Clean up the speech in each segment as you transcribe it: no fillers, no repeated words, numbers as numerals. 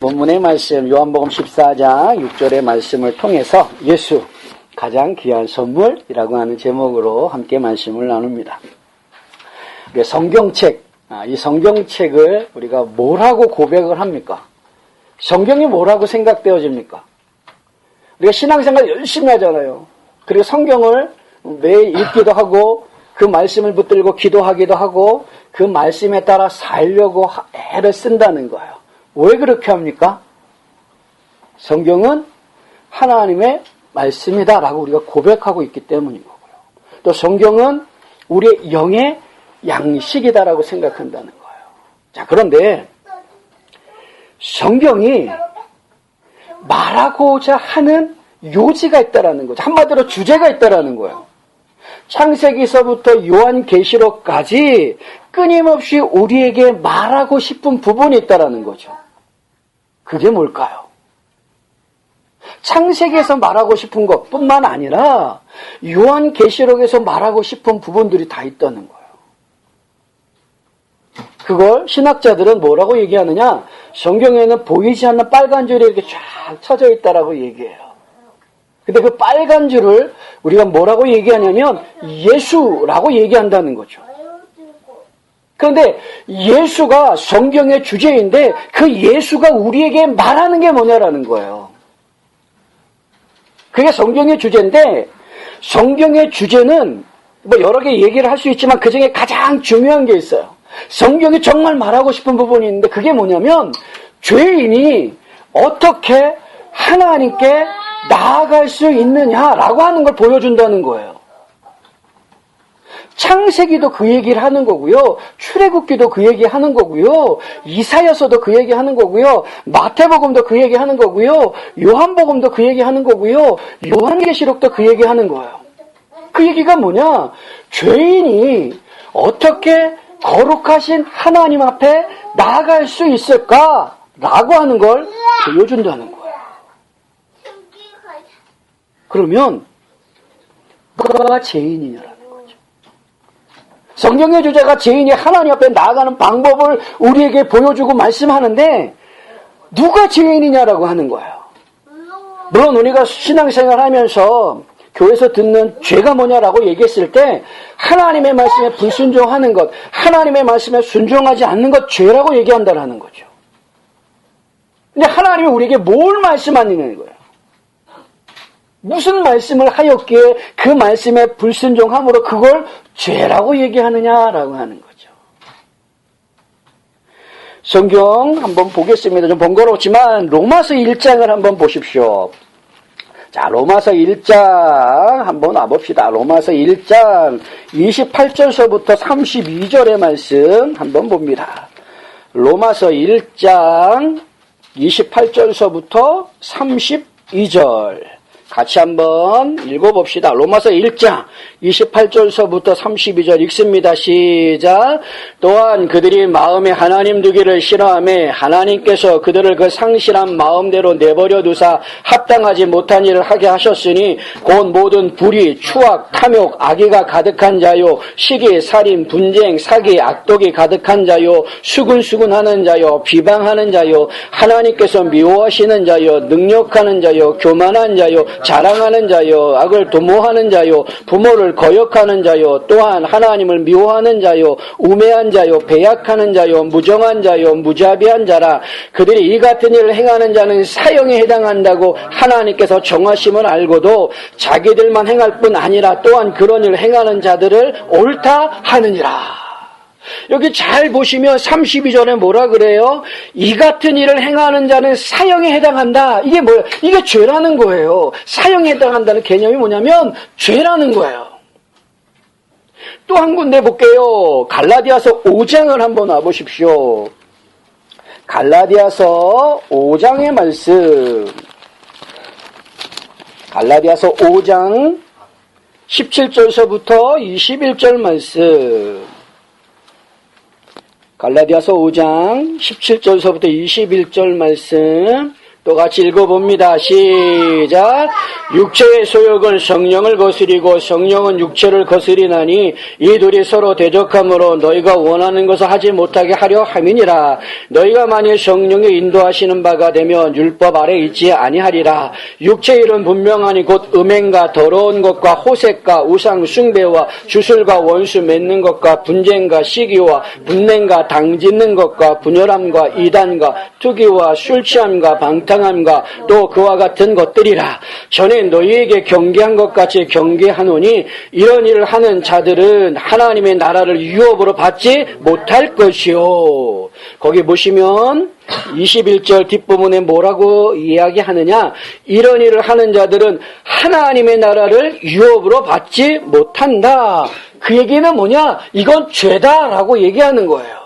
본문의 말씀 요한복음 14장 6절의 말씀을 통해서 예수 가장 귀한 선물이라고 하는 제목으로 함께 말씀을 나눕니다. 성경책, 이 성경책을 우리가 뭐라고 고백을 합니까? 성경이 뭐라고 생각되어집니까? 우리가 신앙생활 열심히 하잖아요. 그리고 성경을 매일 읽기도 하고 그 말씀을 붙들고 기도하기도 하고 그 말씀에 따라 살려고 애를 쓴다는 거예요. 왜 그렇게 합니까? 성경은 하나님의 말씀이다라고 우리가 고백하고 있기 때문인 거고요. 또 성경은 우리의 영의 양식이다라고 생각한다는 거예요. 자, 그런데 성경이 말하고자 하는 요지가 있다라는 거죠. 한마디로 주제가 있다라는 거예요. 창세기서부터 요한계시록까지 끊임없이 우리에게 말하고 싶은 부분이 있다라는 거죠. 그게 뭘까요? 창세기에서 말하고 싶은 것뿐만 아니라 요한계시록에서 말하고 싶은 부분들이 다 있다는 거예요. 그걸 신학자들은 뭐라고 얘기하느냐? 성경에는 보이지 않는 빨간 줄이 이렇게 쫙 쳐져 있다라고 얘기해요. 근데 그 빨간 줄을 우리가 뭐라고 얘기하냐면 예수라고 얘기한다는 거죠. 그런데 예수가 성경의 주제인데 그 예수가 우리에게 말하는 게 뭐냐라는 거예요. 그게 성경의 주제인데 성경의 주제는 뭐 여러 개 얘기를 할 수 있지만 그 중에 가장 중요한 게 있어요. 성경이 정말 말하고 싶은 부분이 있는데 그게 뭐냐면 죄인이 어떻게 하나님께 나아갈 수 있느냐라고 하는 걸 보여준다는 거예요. 창세기도 그 얘기를 하는 거고요. 출애굽기도 그 얘기하는 거고요. 이사야서도 그 얘기하는 거고요. 마태복음도 그 얘기하는 거고요. 요한복음도 그 얘기하는 거고요. 요한계시록도 그 얘기하는 거예요. 그 얘기가 뭐냐? 죄인이 어떻게 거룩하신 하나님 앞에 나아갈 수 있을까라고 하는 걸 보여준다는 거예요. 그러면 누가 죄인이냐라는 거죠. 성경의 주제가 죄인이 하나님 앞에 나아가는 방법을 우리에게 보여주고 말씀하는데 누가 죄인이냐라고 하는 거예요. 물론 우리가 신앙생활 하면서 교회에서 듣는 죄가 뭐냐라고 얘기했을 때 하나님의 말씀에 불순종하는 것, 하나님의 말씀에 순종하지 않는 것 죄라고 얘기한다라는 거죠. 근데 하나님이 우리에게 뭘 말씀하느냐는 거예요. 무슨 말씀을 하였기에 그 말씀에 불순종함으로 그걸 죄라고 얘기하느냐라고 하는 거죠. 성경 한번 보겠습니다. 좀 번거롭지만 로마서 1장을 한번 보십시오. 자, 로마서 1장 한번 와봅시다. 로마서 1장 28절서부터 32절의 말씀 한번 봅니다. 로마서 1장 28절서부터 32절 같이 한번 읽어봅시다. 로마서 1장 28절서부터 32절 읽습니다. 시작. 또한 그들이 마음에 하나님 두기를 싫어하며 하나님께서 그들을 그 상실한 마음대로 내버려 두사 합당하지 못한 일을 하게 하셨으니 곧 모든 불의, 추악, 탐욕, 악의가 가득한 자요 시기, 살인, 분쟁, 사기, 악독이 가득한 자요 수군수군하는 자요 비방하는 자요 하나님께서 미워하시는 자요 능력하는 자요 교만한 자요 자랑하는 자요 악을 도모하는 자요 부모를 거역하는 자요 또한 하나님을 미워하는 자요 우매한 자요 배약하는 자요 무정한 자요 무자비한 자라. 그들이 이 같은 일을 행하는 자는 사형에 해당한다고 하나님께서 정하심을 알고도 자기들만 행할 뿐 아니라 또한 그런 일을 행하는 자들을 옳다 하느니라. 여기 잘 보시면 32절에 뭐라 그래요? 이 같은 일을 행하는 자는 사형에 해당한다. 이게 뭐예요? 이게 죄라는 거예요. 사형에 해당한다는 개념이 뭐냐면 죄라는 거예요. 또 한 군데 볼게요. 갈라디아서 5장을 한번 와보십시오. 갈라디아서 5장의 말씀. 갈라디아서 5장 17절서부터 21절 말씀. 갈라디아서 5장 17절서부터 21절 말씀 또 같이 읽어봅니다. 시작. 육체의 소욕은 성령을 거스리고 성령은 육체를 거스리나니 이 둘이 서로 대적함으로 너희가 원하는 것을 하지 못하게 하려 함이니라. 너희가 만일 성령의 인도하시는 바가 되면 율법 아래 있지 아니하리라. 육체의 일은 분명하니 곧 음행과 더러운 것과 호색과 우상 숭배와 주술과 원수 맺는 것과 분쟁과 시기와 분냉과 당짓는 것과 분열함과 이단과 투기와 술 취함과 방탕함과 또 그와 같은 것들이라. 전에 너희에게 경계한 것 같이 경계하노니 이런 일을 하는 자들은 하나님의 나라를 유업으로 받지 못할 것이요. 거기 보시면 21절 뒷부분에 뭐라고 이야기하느냐. 이런 일을 하는 자들은 하나님의 나라를 유업으로 받지 못한다. 그 얘기는 뭐냐? 이건 죄다라고 얘기하는 거예요.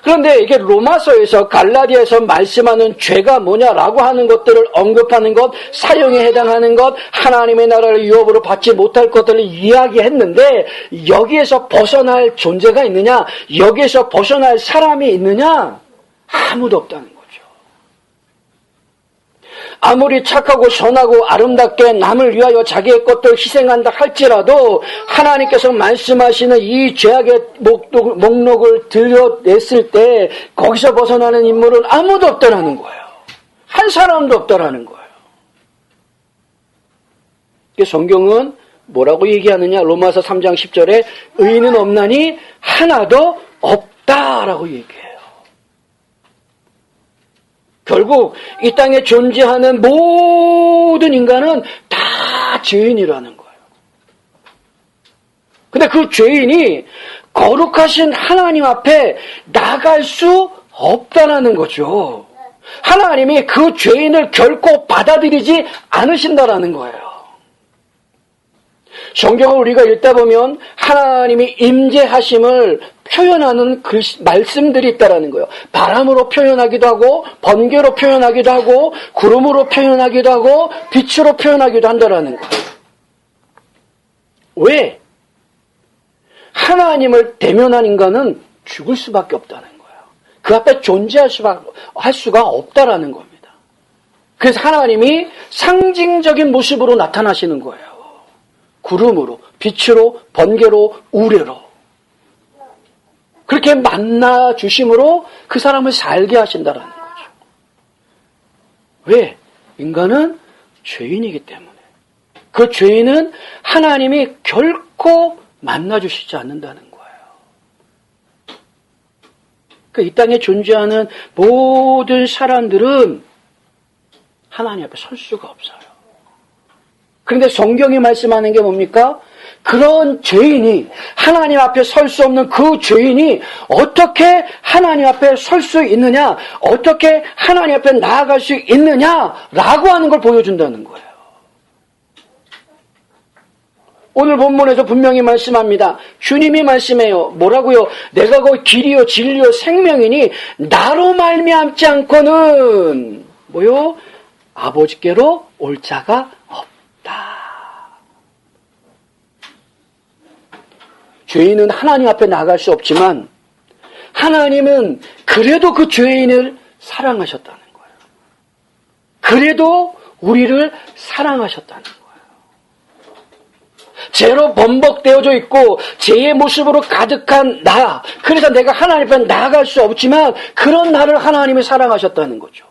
그런데 이게 로마서에서 갈라디아에서 말씀하는 죄가 뭐냐라고 하는 것들을 언급하는 것, 사형에 해당하는 것, 하나님의 나라를 유업으로 받지 못할 것들을 이야기했는데 여기에서 벗어날 존재가 있느냐? 여기에서 벗어날 사람이 있느냐? 아무도 없다는 거죠. 아무리 착하고 선하고 아름답게 남을 위하여 자기의 것들을 희생한다 할지라도 하나님께서 말씀하시는 이 죄악의 목록을 들여냈을 때 거기서 벗어나는 인물은 아무도 없다라는 거예요. 한 사람도 없다라는 거예요. 성경은 뭐라고 얘기하느냐? 로마서 3장 10절에 의인은 없나니 하나도 없다라고 얘기해요. 결국 이 땅에 존재하는 모든 인간은 다 죄인이라는 거예요. 근데 그 죄인이 거룩하신 하나님 앞에 나갈 수 없다는 거죠. 하나님이 그 죄인을 결코 받아들이지 않으신다라는 거예요. 성경을 우리가 읽다 보면 하나님이 임재하심을 표현하는 말씀들이 있다라는 거예요. 바람으로 표현하기도 하고 번개로 표현하기도 하고 구름으로 표현하기도 하고 빛으로 표현하기도 한다라는 거예요. 왜? 하나님을 대면한 인간은 죽을 수밖에 없다는 거예요. 그 앞에 존재할 수가 없다라는 겁니다. 그래서 하나님이 상징적인 모습으로 나타나시는 거예요. 구름으로, 빛으로, 번개로, 우레로. 그렇게 만나 주심으로 그 사람을 살게 하신다는 거죠. 왜? 인간은 죄인이기 때문에. 그 죄인은 하나님이 결코 만나 주시지 않는다는 거예요. 이 땅에 존재하는 모든 사람들은 하나님 앞에 설 수가 없어요. 그런데 성경이 말씀하는 게 뭡니까? 그런 죄인이, 하나님 앞에 설 수 없는 그 죄인이 어떻게 하나님 앞에 설 수 있느냐, 어떻게 하나님 앞에 나아갈 수 있느냐라고 하는 걸 보여준다는 거예요. 오늘 본문에서 분명히 말씀합니다. 주님이 말씀해요. 뭐라고요? 내가 그 길이요 진리요 생명이니 나로 말미암지 않고는 뭐요? 아버지께로 올 자가 없다. 죄인은 하나님 앞에 나갈 수 없지만 하나님은 그래도 그 죄인을 사랑하셨다는 거예요. 그래도 우리를 사랑하셨다는 거예요. 죄로 범벅되어져 있고 죄의 모습으로 가득한 나, 그래서 내가 하나님 앞에 나아갈 수 없지만 그런 나를 하나님이 사랑하셨다는 거죠.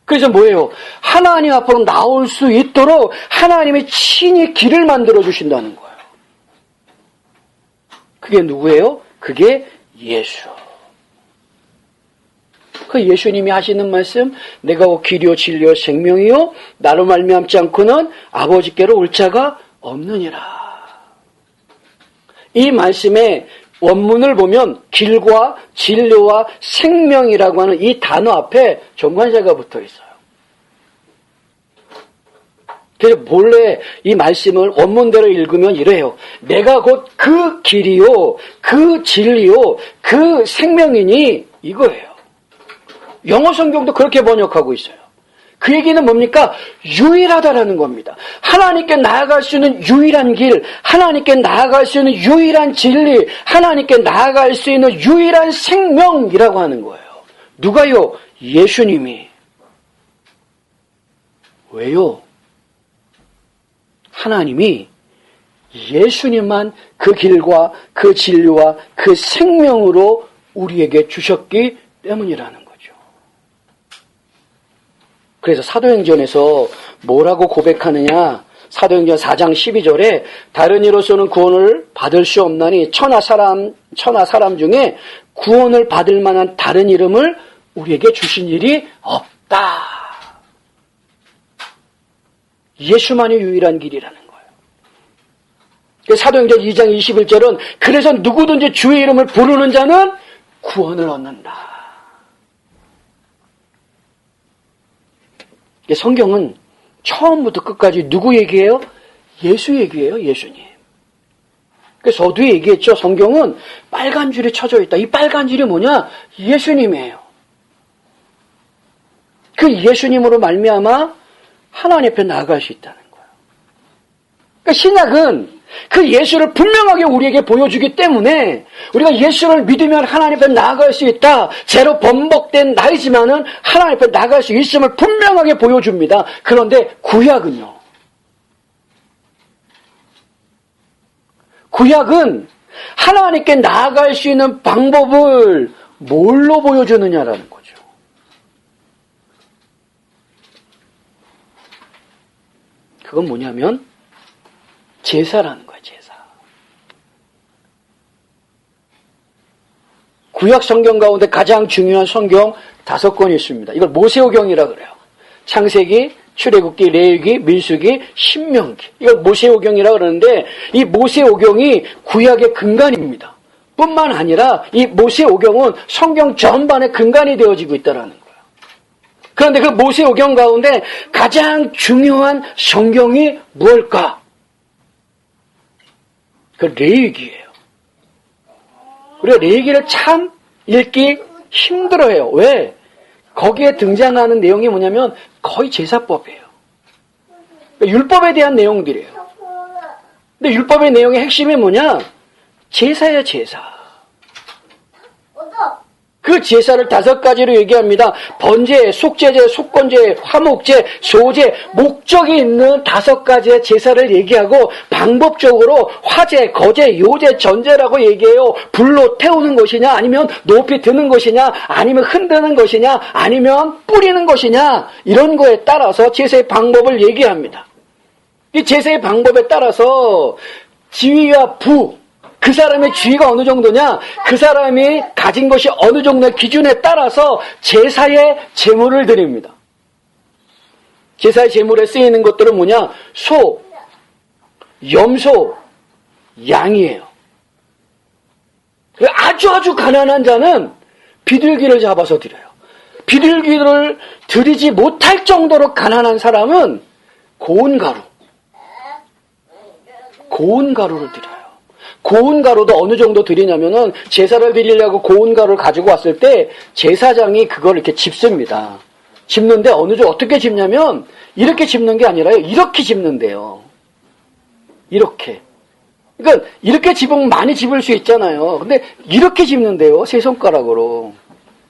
그래서 뭐예요? 하나님 앞으로 나올 수 있도록 하나님이 친히 길을 만들어 주신다는 거예요. 그게 누구예요? 그게 예수. 그 예수님이 하시는 말씀, 내가 길이요 진리요 생명이요 나로 말미암지 않고는 아버지께로 올 자가 없느니라. 이 말씀의 원문을 보면 길과 진리와 생명이라고 하는 이 단어 앞에 정관사가 붙어 있어요. 그래서 본래 이 말씀을 원문대로 읽으면 이래요. 내가 곧 그 길이요, 그 진리요, 그 생명이니 이거예요. 영어 성경도 그렇게 번역하고 있어요. 그 얘기는 뭡니까? 유일하다라는 겁니다. 하나님께 나아갈 수 있는 유일한 길, 하나님께 나아갈 수 있는 유일한 진리, 하나님께 나아갈 수 있는 유일한 생명이라고 하는 거예요. 누가요? 예수님이. 왜요? 하나님이 예수님만 그 길과 그 진리와 그 생명으로 우리에게 주셨기 때문이라는 거죠. 그래서 사도행전에서 뭐라고 고백하느냐? 사도행전 4장 12절에 다른 이로서는 구원을 받을 수 없나니 천하 사람 중에 구원을 받을 만한 다른 이름을 우리에게 주신 일이 없다. 예수만이 유일한 길이라는 거예요. 사도행전 2장 21절은 그래서 누구든지 주의 이름을 부르는 자는 구원을 얻는다. 성경은 처음부터 끝까지 누구 얘기예요? 예수 얘기예요. 예수님. 그래서 어두에 얘기했죠. 성경은 빨간 줄이 쳐져 있다. 이 빨간 줄이 뭐냐? 예수님이에요. 그 예수님으로 말미암아 하나님 앞에 나아갈 수 있다는 거예요. 그러니까 신약은 그 예수를 분명하게 우리에게 보여주기 때문에 우리가 예수를 믿으면 하나님 앞에 나아갈 수 있다. 죄로 번복된 나이지만은 하나님 앞에 나아갈 수 있음을 분명하게 보여줍니다. 그런데 구약은요. 구약은 하나님께 나아갈 수 있는 방법을 뭘로 보여주느냐라는 거죠. 그건 뭐냐면 제사라는 거예요. 제사. 구약 성경 가운데 가장 중요한 성경 5권이 있습니다. 이걸 모세오경이라 그래요. 창세기, 출애굽기, 레위기, 민수기, 신명기. 이걸 모세오경이라 그러는데 이 모세오경이 구약의 근간입니다. 뿐만 아니라 이 모세오경은 성경 전반의 근간이 되어지고 있다는 거예요. 그런데 그 모세오경 가운데 가장 중요한 성경이 무엇일까? 그 레위기예요. 우리가 레위기를 참 읽기 힘들어해요. 왜? 거기에 등장하는 내용이 뭐냐면 거의 제사법이에요. 그러니까 율법에 대한 내용들이에요. 근데 율법의 내용의 핵심이 뭐냐? 제사예요, 제사. 그 제사를 5가지로 얘기합니다. 번제, 속죄제, 속건제, 화목제, 소제, 목적이 있는 5가지의 제사를 얘기하고 방법적으로 화제, 거제, 요제, 전제라고 얘기해요. 불로 태우는 것이냐, 아니면 높이 드는 것이냐, 아니면 흔드는 것이냐, 아니면 뿌리는 것이냐, 이런 거에 따라서 제사의 방법을 얘기합니다. 이 제사의 방법에 따라서 지위와 부, 그 사람의 지위가 어느 정도냐, 그 사람이 가진 것이 어느 정도의 기준에 따라서 제사의 제물을 드립니다. 제사의 제물에 쓰이는 것들은 뭐냐? 소, 염소, 양이에요. 아주 가난한 자는 비둘기를 잡아서 드려요. 비둘기를 드리지 못할 정도로 가난한 사람은 고운 가루를 드려요. 고운 가루도 어느 정도 드리냐면은 제사를 드리려고 고운 가루를 가지고 왔을 때 제사장이 그걸 이렇게 짚습니다. 짚는데 어떻게 짚냐면 이렇게 짚는 게 아니라요. 이렇게 짚는데요. 이렇게. 그러니까 이렇게 짚으면 많이 짚을 수 있잖아요. 근데 이렇게 짚는데요. 3손가락으로.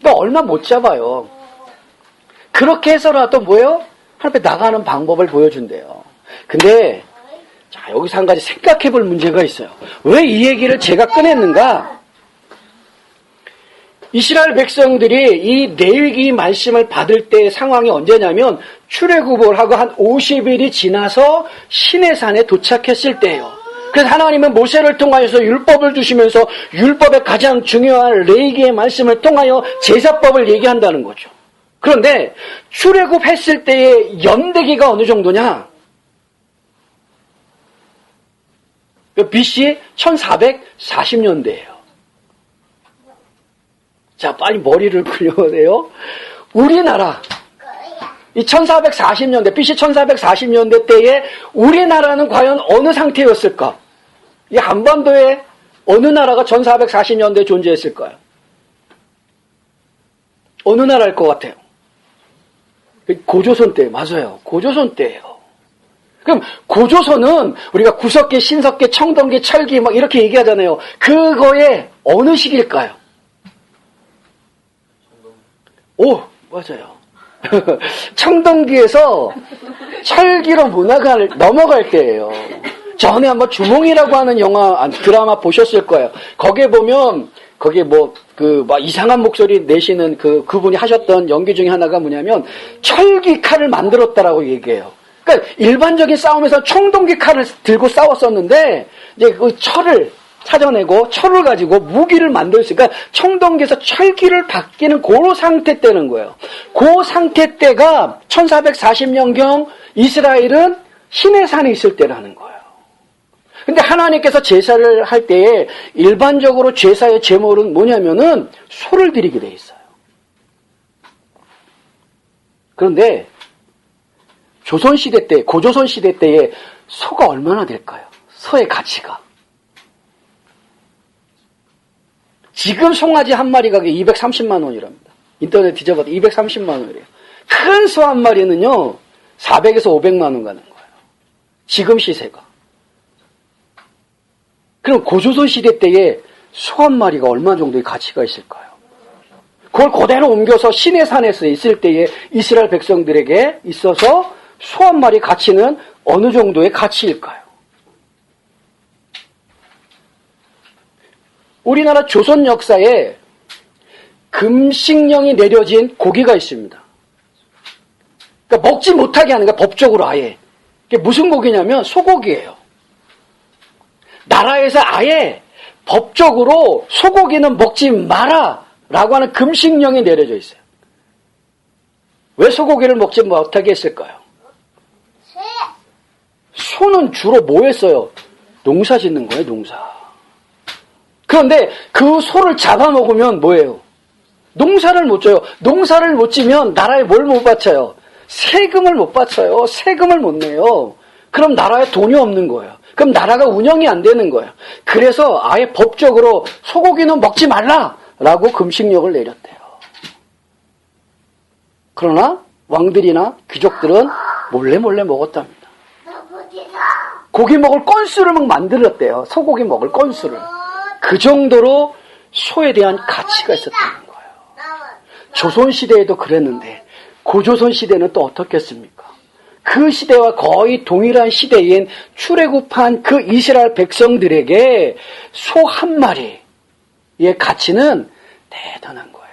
그러니까 얼마 못 잡아요. 그렇게 해서라도 뭐예요? 하나님 앞에 나가는 방법을 보여준대요. 근데 자, 여기서 한 가지 생각해 볼 문제가 있어요. 왜 이 얘기를 제가 꺼냈는가? 이스라엘 백성들이 이 레위기 말씀을 받을 때의 상황이 언제냐면 출애굽을 하고 한 50일이 지나서 시내산에 도착했을 때예요. 그래서 하나님은 모세를 통하여서 율법을 주시면서 율법의 가장 중요한 레위기의 말씀을 통하여 제사법을 얘기한다는 거죠. 그런데 출애굽했을 때의 연대기가 어느 정도냐? BC 1440년대예요. 자, 빨리 머리를 굴려야 돼요. 우리나라 이 1440년대, BC 1440년대 때에 우리나라는 과연 어느 상태였을까? 이 한반도에 어느 나라가 1440년대에 존재했을까요? 어느 나라일 것 같아요? 고조선 때, 맞아요. 고조선 때예요. 그럼 고조선은 우리가 구석기, 신석기, 청동기, 철기 막 이렇게 얘기하잖아요. 그거의 어느 시기일까요? 오, 맞아요. 청동기에서 철기로 넘어갈 때예요. 전에 한번 주몽이라고 하는 드라마 보셨을 거예요. 거기에 보면, 거기에 이상한 목소리 내시는 그분이 하셨던 연기 중에 하나가 뭐냐면, 철기 칼을 만들었다라고 얘기해요. 그러니까 일반적인 싸움에서 청동기 칼을 들고 싸웠었는데, 이제 그 철을 찾아내고, 철을 가지고 무기를 만들었으니까, 청동기에서 철기를 바뀌는 그 상태 때는 거예요. 그 상태 때가 1440년경 이스라엘은 시내산에 있을 때라는 거예요. 근데 하나님께서 제사를 할 때에 일반적으로 제사의 제물은 뭐냐면은 소를 드리게 돼 있어요. 그런데 조선시대 때, 고조선시대 때에 소가 얼마나 될까요? 소의 가치가. 지금 송아지 한 마리 가격이 230만 원이랍니다. 인터넷 뒤져봐도 230만 원이래요. 큰 소 한 마리는요, 400에서 500만 원 가는 거예요. 지금 시세가. 그럼 고조선 시대 때에 소 한 마리가 얼마 정도의 가치가 있을까요? 그걸 그대로 옮겨서 시내산에서 있을 때에 이스라엘 백성들에게 있어서 소 한 마리 가치는 어느 정도의 가치일까요? 우리나라 조선 역사에 금식령이 내려진 고기가 있습니다. 그러니까 먹지 못하게 하는 거야, 법적으로 아예. 그게 무슨 고기냐면 소고기예요. 나라에서 아예 법적으로 소고기는 먹지 마라 라고 하는 금식령이 내려져 있어요. 왜 소고기를 먹지 못하게 했을까요? 소는 주로 뭐 했어요? 농사 짓는 거예요, 농사. 그런데 그 소를 잡아먹으면 뭐예요? 농사를 못 져요. 농사를 못 지면 나라에 뭘 못 바쳐요? 세금을 못 바쳐요. 세금을 못 내요. 그럼 나라에 돈이 없는 거예요. 그럼 나라가 운영이 안 되는 거예요. 그래서 아예 법적으로 소고기는 먹지 말라라고 금식령을 내렸대요. 그러나 왕들이나 귀족들은 몰래 먹었답니다. 고기 먹을 건수를 막 만들었대요. 소고기 먹을 건수를. 그 정도로 소에 대한 가치가 있었다는 거예요. 조선시대에도 그랬는데 고조선 시대는 또 어떻겠습니까? 그 시대와 거의 동일한 시대인 출애굽한 그 이스라엘 백성들에게 소 한 마리의 가치는 대단한 거예요.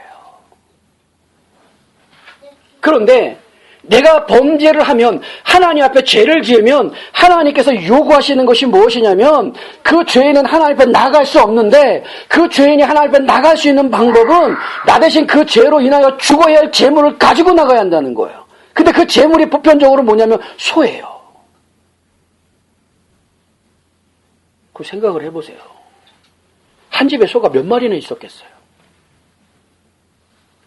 그런데 내가 범죄를 하면, 하나님 앞에 죄를 지으면 하나님께서 요구하시는 것이 무엇이냐면, 그 죄인은 하나님 앞에 나갈 수 없는데, 그 죄인이 하나님 앞에 나갈 수 있는 방법은 나 대신 그 죄로 인하여 죽어야 할 재물을 가지고 나가야 한다는 거예요. 근데 그 재물이 보편적으로 뭐냐면 소예요. 그 생각을 해보세요. 한 집에 소가 몇 마리나 있었겠어요?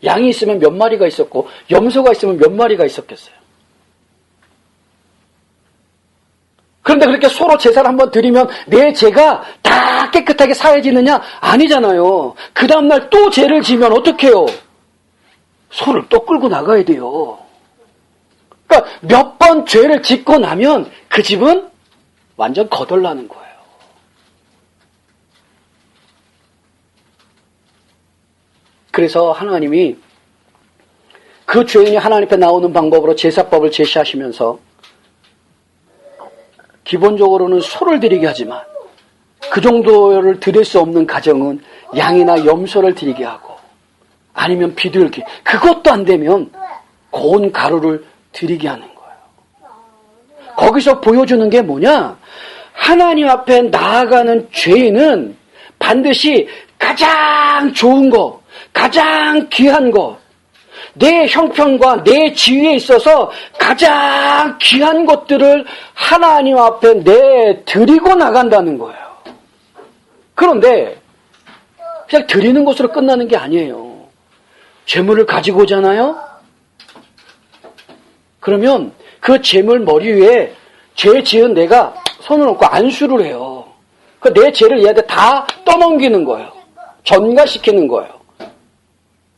양이 있으면 몇 마리가 있었고 염소가 있으면 몇 마리가 있었겠어요? 그런데 그렇게 소로 제사를 한번 드리면 내 죄가 다 깨끗하게 사해지느냐? 아니잖아요. 그 다음날 또 죄를 지면 어떻게 해요? 소를 또 끌고 나가야 돼요. 그러니까 몇 번 죄를 짓고 나면 그 집은 완전 거덜나는 거예요. 그래서 하나님이 그 죄인이 하나님 앞에 나오는 방법으로 제사법을 제시하시면서 기본적으로는 소를 드리게 하지만 그 정도를 드릴 수 없는 가정은 양이나 염소를 드리게 하고 아니면 비둘기, 그것도 안 되면 고운 가루를 드리게 하는 거예요. 거기서 보여주는 게 뭐냐? 하나님 앞에 나아가는 죄인은 반드시 가장 좋은 거, 가장 귀한 것, 내 형편과 내 지위에 있어서 가장 귀한 것들을 하나님 앞에 내드리고 나간다는 거예요. 그런데 그냥 드리는 것으로 끝나는 게 아니에요. 재물을 가지고 오잖아요? 그러면 그 재물 머리 위에 죄 지은 내가 손을 얹고 안수를 해요. 내 죄를 얘한테 다 떠넘기는 거예요. 전가시키는 거예요.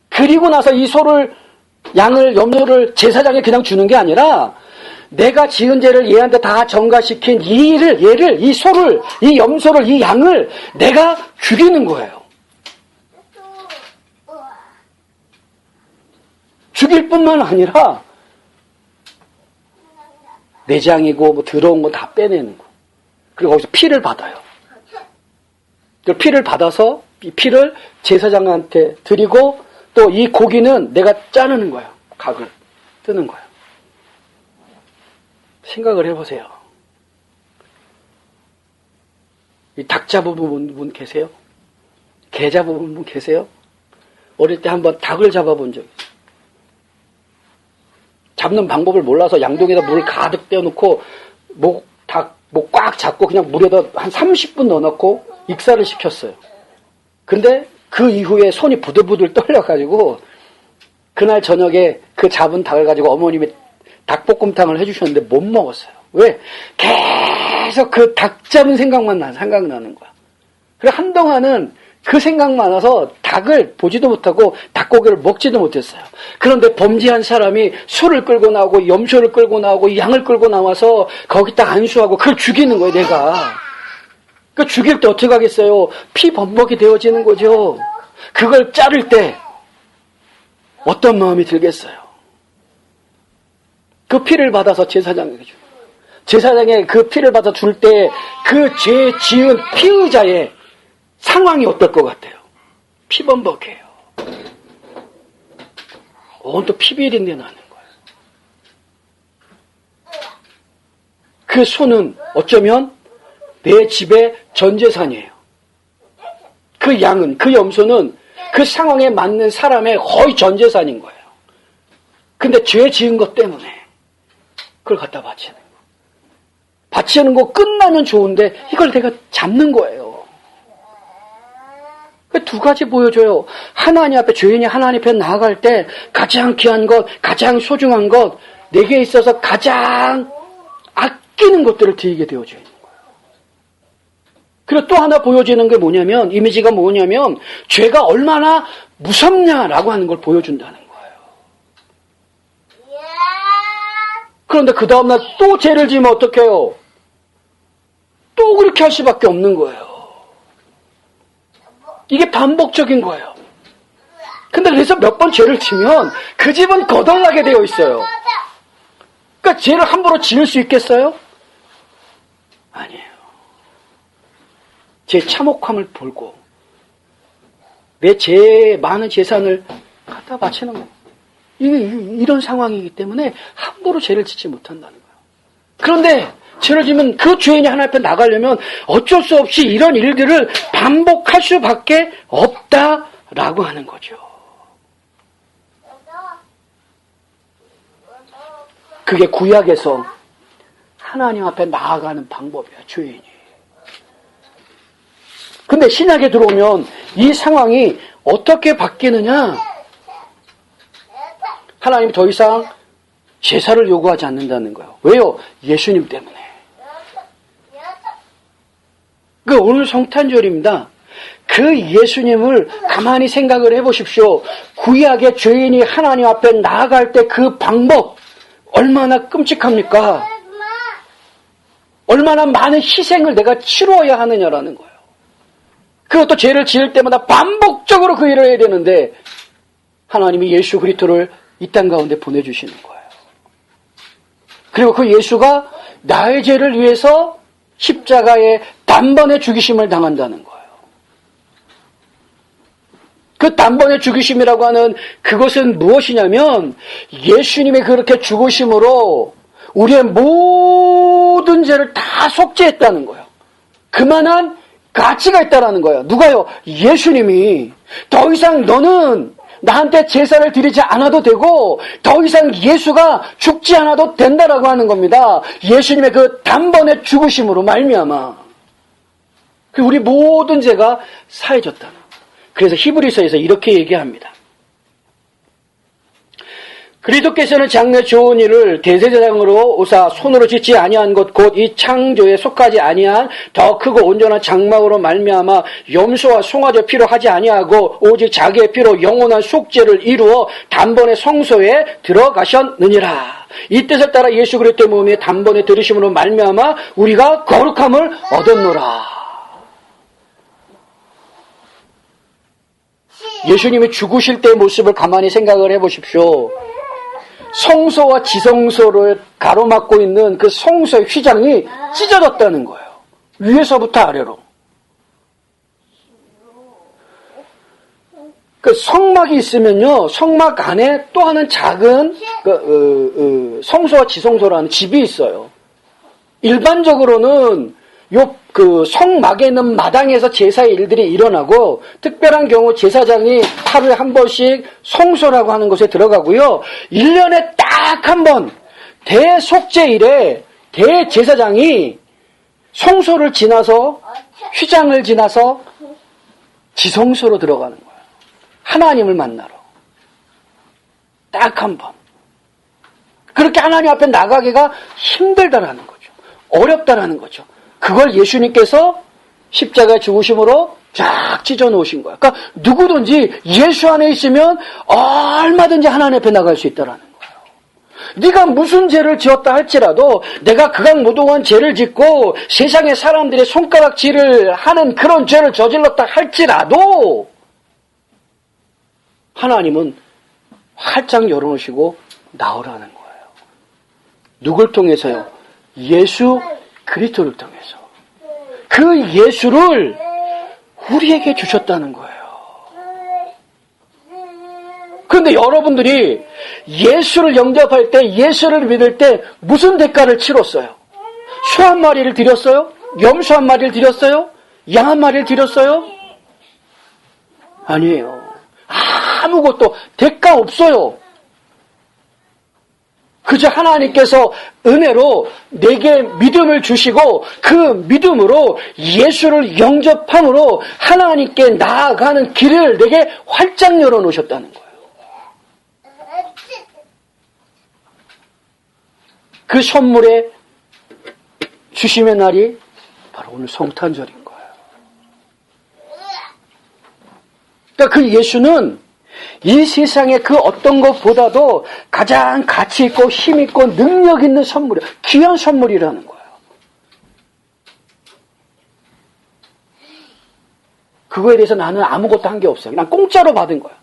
그리고 나서 이 소를, 양을, 염소를 제사장에 그냥 주는 게 아니라 내가 지은 죄를 얘한테 다 전가시킨 얘를, 이 소를, 이 염소를, 이 양을 내가 죽이는 거예요. 죽일 뿐만 아니라 내장이고 뭐 더러운 거 다 빼내는 거. 그리고 거기서 피를 받아요. 그 피를 받아서 이 피를 제사장한테 드리고 또 이 고기는 내가 자르는 거예요. 각을 뜨는 거예요. 생각을 해보세요. 이 닭 잡아본 분 계세요? 개 잡아본 분 계세요? 어릴 때 한번 닭을 잡아본 적 있어요. 잡는 방법을 몰라서 양동이에다 물을 가득 떼어놓고 목 꽉 잡고 그냥 물에다 한 30분 넣어놓고 익사를 시켰어요. 근데 그 이후에 손이 부들부들 떨려가지고 그날 저녁에 그 잡은 닭을 가지고 어머님이 닭볶음탕을 해주셨는데 못 먹었어요. 왜? 계속 그 닭 잡은 생각나는 거야. 그래 한동안은 그 생각만 나서 닭을 보지도 못하고 닭고기를 먹지도 못했어요. 그런데 범죄한 사람이 소를 끌고 나오고 염소를 끌고 나오고 양을 끌고 나와서 거기다 안수하고 그걸 죽이는 거예요, 내가. 그 죽일 때 어떻게 하겠어요? 피 범벅이 되어지는 거죠. 그걸 자를 때 어떤 마음이 들겠어요? 그 피를 받아서 제사장에게 줘요. 제사장에 그 피를 받아 줄 때 그 죄 지은 피의자의 상황이 어떨 것 같아요? 피범벅해요. 온통 피비린내 나는 거예요. 그 소는 어쩌면 내 집의 전재산이에요. 그 양은, 그 염소는 그 상황에 맞는 사람의 거의 전재산인 거예요. 근데 죄 지은 것 때문에 그걸 갖다 바치는 거예요. 바치는 거 끝나면 좋은데 이걸 내가 잡는 거예요. 두 가지 보여줘요. 하나님 앞에, 죄인이 하나님 앞에 나아갈 때 가장 귀한 것, 가장 소중한 것, 내게 있어서 가장 아끼는 것들을 드리게 되어져 있는 거예요. 그리고 또 하나 보여지는 게 뭐냐면, 이미지가 뭐냐면 죄가 얼마나 무섭냐라고 하는 걸 보여준다는 거예요. 그런데 그 다음날 또 죄를 지으면 어떡해요? 또 그렇게 할 수밖에 없는 거예요. 이게 반복적인 거예요. 근데 그래서 몇 번 죄를 지면 그 집은 거덜나게 되어 있어요. 그러니까 죄를 함부로 지을 수 있겠어요? 아니에요. 제 참혹함을 볼고 내 제 많은 재산을 갖다 바치는 거예요. 이런 상황이기 때문에 함부로 죄를 짓지 못한다는 거예요. 그런데 죄를 지면 그 죄인이 하나님 앞에 나가려면 어쩔 수 없이 이런 일들을 반복할 수밖에 없다라고 하는 거죠. 그게 구약에서 하나님 앞에 나아가는 방법이야, 죄인이. 근데 신약에 들어오면 이 상황이 어떻게 바뀌느냐? 하나님이 더 이상 제사를 요구하지 않는다는 거예요. 왜요? 예수님 때문에. 그 오늘 성탄절입니다. 그 예수님을 가만히 생각을 해보십시오. 구약의 죄인이 하나님 앞에 나아갈 때 그 방법 얼마나 끔찍합니까? 얼마나 많은 희생을 내가 치루어야 하느냐라는 거예요. 그것도 죄를 지을 때마다 반복적으로 그 일을 해야 되는데 하나님이 예수 그리스도를 이 땅 가운데 보내주시는 거예요. 그리고 그 예수가 나의 죄를 위해서 십자가에 단번에 죽이심을 당한다는 거예요. 그 단번에 죽이심이라고 하는 그것은 무엇이냐면 예수님이 그렇게 죽으심으로 우리의 모든 죄를 다 속죄했다는 거예요. 그만한 가치가 있다는 거예요. 누가요? 예수님이 더 이상 너는 나한테 제사를 드리지 않아도 되고 더 이상 예수가 죽지 않아도 된다라고 하는 겁니다. 예수님의 그 단번에 죽으심으로 말미암아 우리 모든 죄가 사해졌다는 거예요. 그래서 히브리서에서 이렇게 얘기합니다. 그리스도께서는 장래 좋은 일을 대제사장으로 오사 손으로 짓지 아니한 것 곧 이 창조에 속하지 아니한 더 크고 온전한 장막으로 말미암아 염소와 송아지 피로 하지 아니하고 오직 자기의 피로 영원한 속죄를 이루어 단번에 성소에 들어가셨느니라. 이 뜻을 따라 예수 그리스도의 몸에 단번에 들으심으로 말미암아 우리가 거룩함을 얻었노라. 예수님이 죽으실 때의 모습을 가만히 생각을 해보십시오. 성소와 지성소를 가로막고 있는 그 성소의 휘장이 찢어졌다는 거예요. 위에서부터 아래로. 그 성막이 있으면요, 성막 안에 또 하나는 작은 성소와 지성소라는 집이 있어요. 일반적으로는 그 성막에 있는 마당에서 제사의 일들이 일어나고, 특별한 경우 제사장이 하루에 한 번씩 성소라고 하는 곳에 들어가고요. 1년에 딱 한 번 대속죄일에 대제사장이 성소를 지나서 휘장을 지나서 지성소로 들어가는 거예요. 하나님을 만나러. 딱 한 번. 그렇게 하나님 앞에 나가기가 힘들다라는 거죠. 어렵다라는 거죠. 그걸 예수님께서 십자가에 죽으심으로 쫙 찢어 놓으신 거예요. 그러니까 누구든지 예수 안에 있으면 얼마든지 하나님 앞에 나갈 수 있다라는 거예요. 네가 무슨 죄를 지었다 할지라도, 내가 극악무도한 죄를 짓고 세상의 사람들의 손가락질을 하는 그런 죄를 저질렀다 할지라도 하나님은 활짝 열어놓으시고 나오라는 거예요. 누굴 통해서요? 예수 그리스도를 통해서. 그 예수를 우리에게 주셨다는 거예요. 그런데 여러분들이 예수를 영접할 때, 예수를 믿을 때 무슨 대가를 치렀어요? 소 한 마리를 드렸어요? 염소 한 마리를 드렸어요? 양 한 마리를 드렸어요? 아니에요. 아무것도 대가 없어요. 그저 하나님께서 은혜로 내게 믿음을 주시고, 그 믿음으로 예수를 영접함으로 하나님께 나아가는 길을 내게 활짝 열어놓으셨다는 거예요. 그 선물의 주심의 날이 바로 오늘 성탄절인 거예요. 그러니까 그 예수는 이 세상의 그 어떤 것보다도 가장 가치 있고 힘 있고 능력 있는 선물이에요. 귀한 선물이라는 거예요. 그거에 대해서 나는 아무것도 한 게 없어요. 그냥 공짜로 받은 거예요.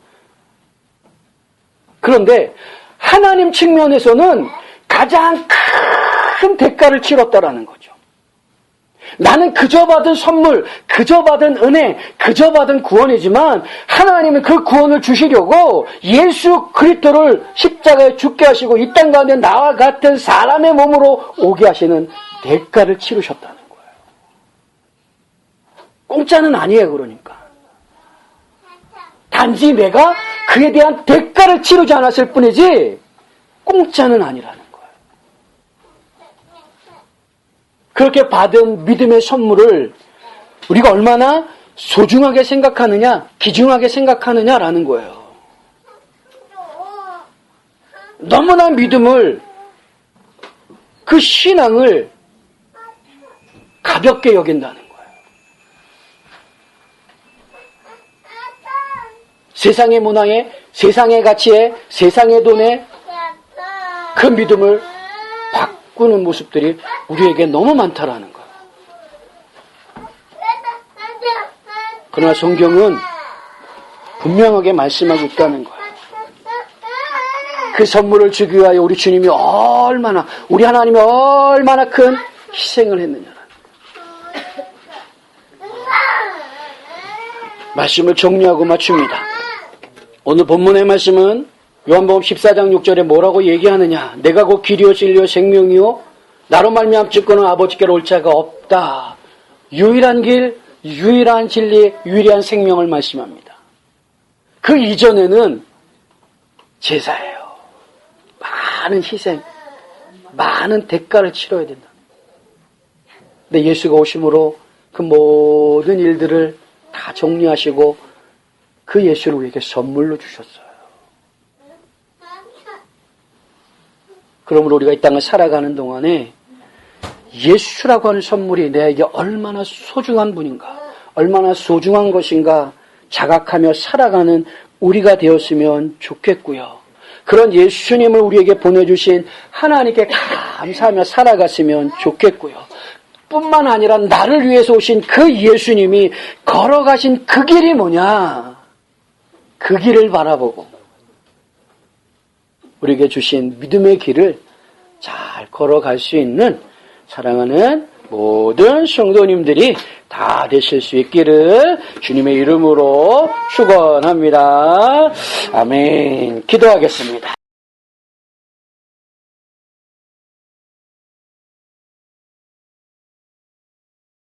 그런데 하나님 측면에서는 가장 큰 대가를 치렀다라는 거죠. 나는 그저 받은 선물, 그저 받은 은혜, 그저 받은 구원이지만 하나님은 그 구원을 주시려고 예수 그리스도를 십자가에 죽게 하시고 이 땅 가운데 나와 같은 사람의 몸으로 오게 하시는 대가를 치르셨다는 거예요. 공짜는 아니에요. 그러니까 단지 내가 그에 대한 대가를 치르지 않았을 뿐이지 공짜는 아니라는 거예요. 그렇게 받은 믿음의 선물을 우리가 얼마나 소중하게 생각하느냐, 귀중하게 생각하느냐라는 거예요. 너무나 믿음을, 그 신앙을 가볍게 여긴다는 거예요. 세상의 문화에, 세상의 가치에, 세상의 돈에 그 믿음을 바꾸는 모습들이 우리에게 너무 많다라는 거예요. 그러나 성경은 분명하게 말씀하고 있다는 거예요. 그 선물을 주기 위하여 우리 주님이 얼마나, 우리 하나님이 얼마나 큰 희생을 했느냐라는 거예요. 말씀을 정리하고 마칩니다. 오늘 본문의 말씀은 요한복음 14장 6절에 뭐라고 얘기하느냐? 내가 곧 길이요 진리요 생명이요 나로 말미암아 듣고는 아버지께로 올 자가 없다. 유일한 길, 유일한 진리, 유일한 생명을 말씀합니다. 그 이전에는 제사예요. 많은 희생, 많은 대가를 치러야 된다. 근데 예수가 오심으로 그 모든 일들을 다 정리하시고 그 예수를 우리에게 선물로 주셨어요. 그러므로 우리가 이 땅을 살아가는 동안에 예수라고 하는 선물이 내게 얼마나 소중한 분인가, 얼마나 소중한 것인가 자각하며 살아가는 우리가 되었으면 좋겠고요. 그런 예수님을 우리에게 보내주신 하나님께 감사하며 살아갔으면 좋겠고요. 뿐만 아니라 나를 위해서 오신 그 예수님이 걸어가신 그 길이 뭐냐? 그 길을 바라보고 우리에게 주신 믿음의 길을 잘 걸어갈 수 있는 사랑하는 모든 성도님들이 다 되실 수 있기를 주님의 이름으로 축원합니다. 아멘. 기도하겠습니다.